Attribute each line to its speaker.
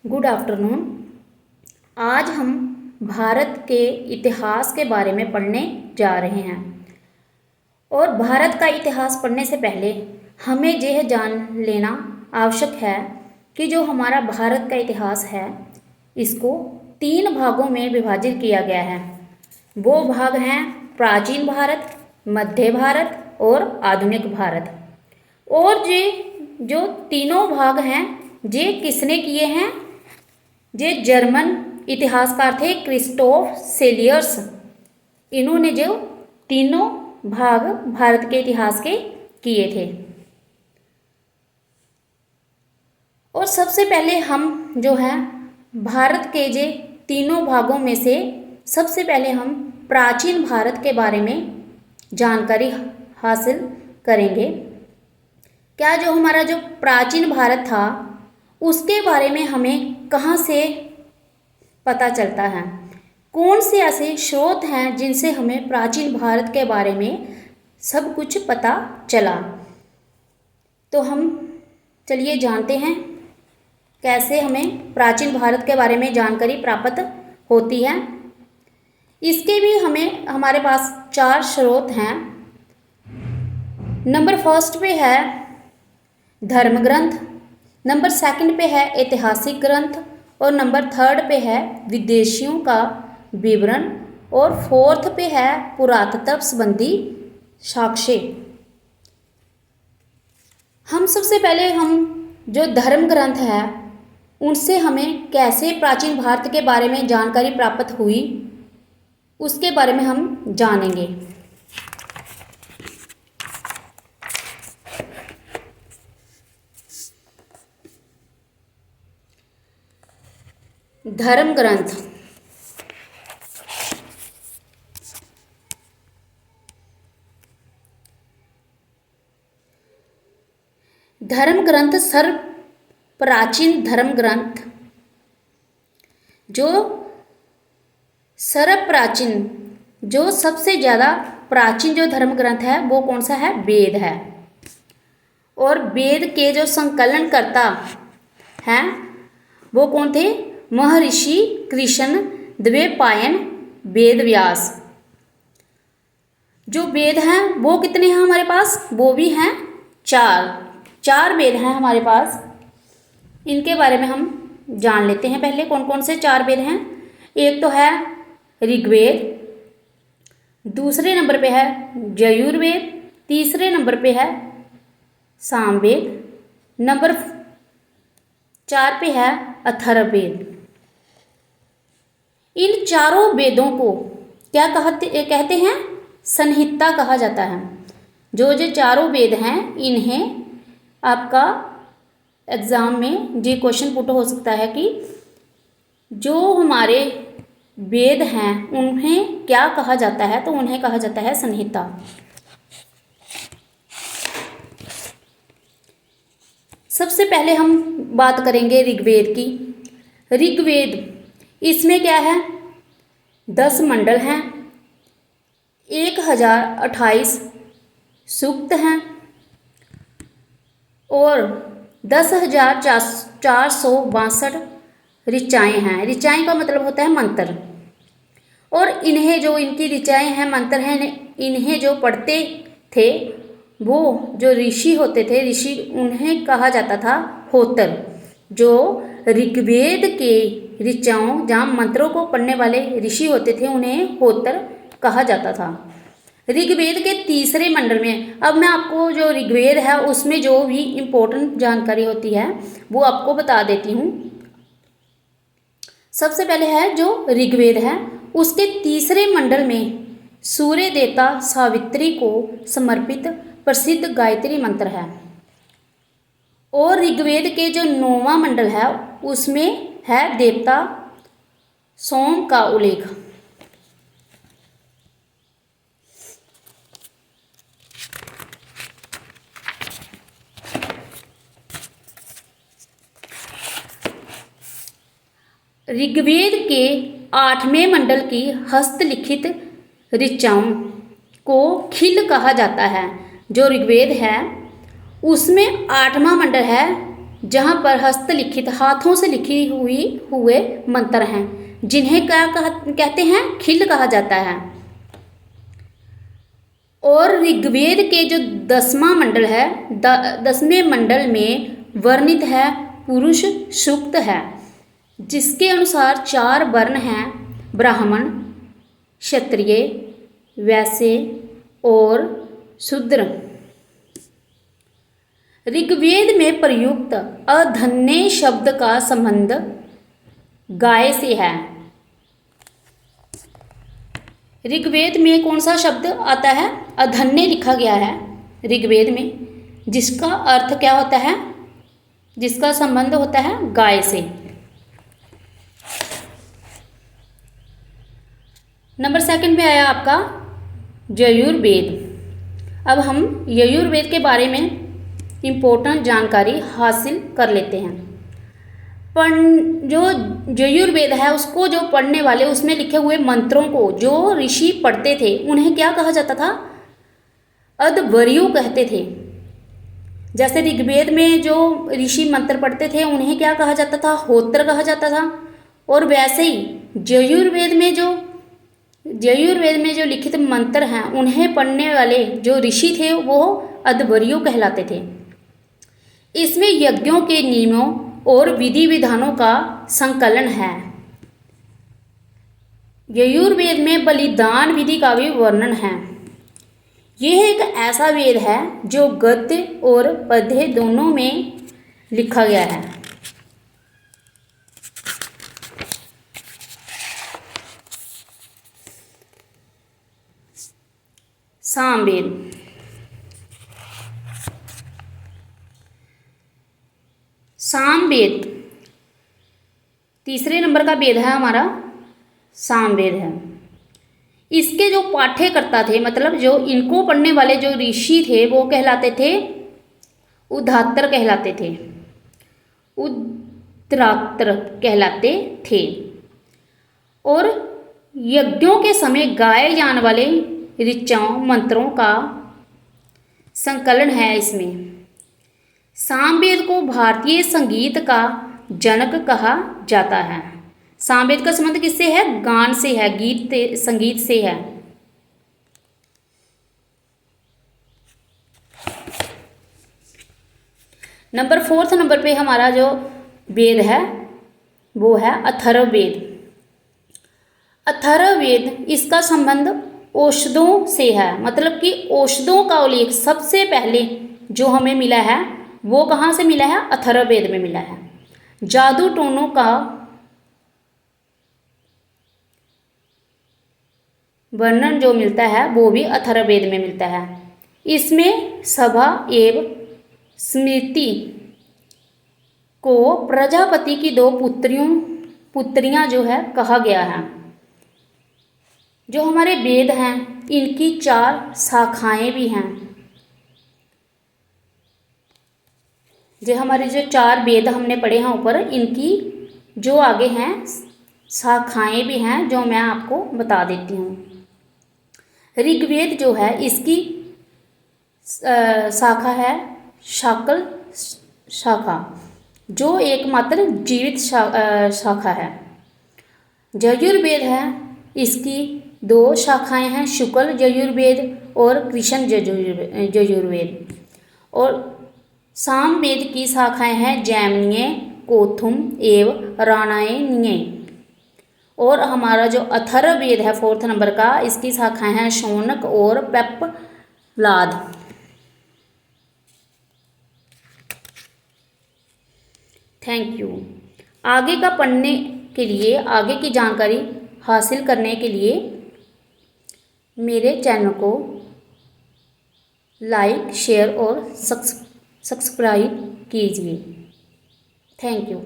Speaker 1: Good afternoon. आज हम भारत के इतिहास के बारे में पढ़ने जा रहे हैं। और भारत का इतिहास पढ़ने से पहले हमें यह जान लेना आवश्यक है कि जो हमारा भारत का इतिहास है इसको 3 भागों में विभाजित किया गया है। वो भाग हैं प्राचीन भारत, मध्य भारत और आधुनिक भारत। और ये जो तीनों भाग हैं ये किसने किए हैं? ये जर्मन इतिहासकार थे क्रिस्टोफ सेलियर्स। इन्होंने जो तीनों भाग भारत के इतिहास के किए थे। और सबसे पहले हम जो है भारत के जे तीनों भागों में से सबसे पहले हम प्राचीन भारत के बारे में जानकारी हासिल करेंगे। क्या जो हमारा जो प्राचीन भारत था उसके बारे में हमें कहाँ से पता चलता है? कौन से ऐसे स्रोत हैं जिनसे हमें प्राचीन भारत के बारे में सब कुछ पता चला? तो हम चलिए जानते हैं कैसे हमें प्राचीन भारत के बारे में जानकारी प्राप्त होती है। इसके भी हमारे पास 4 स्रोत हैं। नंबर 1 पे है धर्म ग्रंथ, नंबर 2 पे है ऐतिहासिक ग्रंथ और नंबर 3 पे है विदेशियों का विवरण और 4 पे है पुरातत्व संबंधी साक्ष्य। हम सबसे पहले जो धर्म ग्रंथ है उनसे हमें कैसे प्राचीन भारत के बारे में जानकारी प्राप्त हुई उसके बारे में हम जानेंगे। धर्म ग्रंथ। धर्म ग्रंथ सर्व प्राचीन धर्म ग्रंथ जो सर्व प्राचीन जो सबसे ज़्यादा प्राचीन जो धर्म ग्रंथ है वो कौन सा है? वेद है। और वेद के जो संकलन करता हैं वो कौन थे? महर्षि कृष्ण द्वैपायन वेद व्यास। जो वेद हैं वो कितने हैं हमारे पास? वो भी हैं 4 वेद हैं हमारे पास। इनके बारे में हम जान लेते हैं। पहले कौन कौन से 4 वेद हैं? एक तो है ऋग्वेद, दूसरे नंबर पे है यजुर्वेद, तीसरे नंबर पे है सामवेद, नंबर 4 पे है अथर्ववेद। इन चारों वेदों को क्या कहते हैं? संहिता कहा जाता है। जो चारों वेद हैं इन्हें आपका एग्ज़ाम में ये क्वेश्चन पुट हो सकता है कि जो हमारे वेद हैं उन्हें क्या कहा जाता है? तो उन्हें कहा जाता है संहिता। सबसे पहले हम बात करेंगे ऋग्वेद की। ऋग्वेद इसमें क्या है? 10 मंडल हैं, 1028 सूक्त हैं और 10,462 ऋचाएँ हैं। ऋचाएँ का मतलब होता है मंत्र। और इन्हें जो इनकी ऋचाएँ हैं, मंत्र हैं, इन्हें जो पढ़ते थे वो जो ऋषि होते थे, ऋषि उन्हें कहा जाता था होतर। जो ऋग्वेद के ऋचाओं जहाँ मंत्रों को पढ़ने वाले ऋषि होते थे उन्हें होतर कहा जाता था। ऋग्वेद के तीसरे मंडल में, अब मैं आपको जो ऋग्वेद है उसमें जो भी इम्पोर्टेंट जानकारी होती है वो आपको बता देती हूँ। सबसे पहले है जो ऋग्वेद है उसके तीसरे मंडल में सूर्य देवता सावित्री को समर्पित प्रसिद्ध गायत्री मंत्र है। और ऋग्वेद के जो 9वां मंडल है उसमें है देवता सोम का उल्लेख। ऋग्वेद के 8वें मंडल की हस्तलिखित ऋचाओं को खिल कहा जाता है। जो ऋग्वेद है उसमें 8वां मंडल है जहाँ पर हस्तलिखित हाथों से लिखी हुए मंत्र हैं, जिन्हें क्या कहते हैं, खिल कहा जाता है। और ऋग्वेद के जो 10वां मंडल है, 10वें मंडल में वर्णित है पुरुष सूक्त है, जिसके अनुसार 4 वर्ण हैं, ब्राह्मण, क्षत्रिय, वैश्य और शूद्र। ऋग्वेद में प्रयुक्त अधन्य शब्द का संबंध गाय से है। ऋग्वेद में कौन सा शब्द आता है, अधन्य लिखा गया है ऋग्वेद में, जिसका अर्थ क्या होता है, जिसका संबंध होता है गाय से। नंबर 2 पे आया आपका यजुर्वेद। अब हम यजुर्वेद के बारे में इम्पोर्टेंट जानकारी हासिल कर लेते हैं। जो यजुर्वेद है उसको जो पढ़ने वाले, उसमें लिखे हुए मंत्रों को जो ऋषि पढ़ते थे उन्हें क्या कहा जाता था, अध्वर्यु कहते थे। जैसे ऋग्वेद में जो ऋषि मंत्र पढ़ते थे उन्हें क्या कहा जाता था, होत्र कहा जाता था। और वैसे ही यजुर्वेद में जो लिखित मंत्र हैं उन्हें पढ़ने वाले जो ऋषि थे वो अध्वर्यु कहलाते थे। इसमें यज्ञों के नियमों और विधि विधानों का संकलन है। यजुर्वेद में बलिदान विधि का भी वर्णन है। यह एक ऐसा वेद है जो गद्य और पद्य दोनों में लिखा गया है। सामवेद। सामवेद 3 नंबर का वेद है हमारा, सामवेद है। इसके जो पाठ्यकर्ता थे, मतलब जो इनको पढ़ने वाले जो ऋषि थे वो कहलाते थे उद्धात्र कहलाते थे, उद्रात्र कहलाते थे। और यज्ञों के समय गाए जाने वाले ऋचाओं मंत्रों का संकलन है इसमें। सामवेद को भारतीय संगीत का जनक कहा जाता है। सामवेद का संबंध किससे है, गान से है, गीत संगीत से है। नंबर 4 नंबर पे हमारा जो वेद है वो है अथर्ववेद। अथर्ववेद, इसका संबंध औषधों से है, मतलब कि औषधों का उल्लेख सबसे पहले जो हमें मिला है वो कहाँ से मिला है, अथर्ववेद में मिला है। जादू टोनों का वर्णन जो मिलता है वो भी अथर्ववेद में मिलता है। इसमें सभा एवं स्मृति को प्रजापति की 2 पुत्रियां जो है कहा गया है। जो हमारे वेद हैं इनकी 4 शाखाएं भी हैं। जो हमारे जो 4 वेद हमने पढ़े हैं ऊपर, इनकी जो आगे हैं शाखाएं भी हैं जो मैं आपको बता देती हूँ। ऋग्वेद जो है इसकी शाखा है शाकल शाखा, जो एकमात्र जीवित शाखा है। यजुर्वेद है, इसकी 2 शाखाएं हैं, शुक्ल यजुर्वेद और कृष्ण यजुर्वेद। और सामवेद की शाखाएं हैं जैमिनीय, कोथुम एवं रामायणीय। और हमारा जो अथर्ववेद है 4 नंबर का, इसकी शाखाएं हैं शौनक और पेप्पलाद। Thank you. आगे का पढ़ने के लिए, आगे की जानकारी हासिल करने के लिए मेरे चैनल को लाइक, शेयर और सब्सक्राइब कीजिए। Thank you.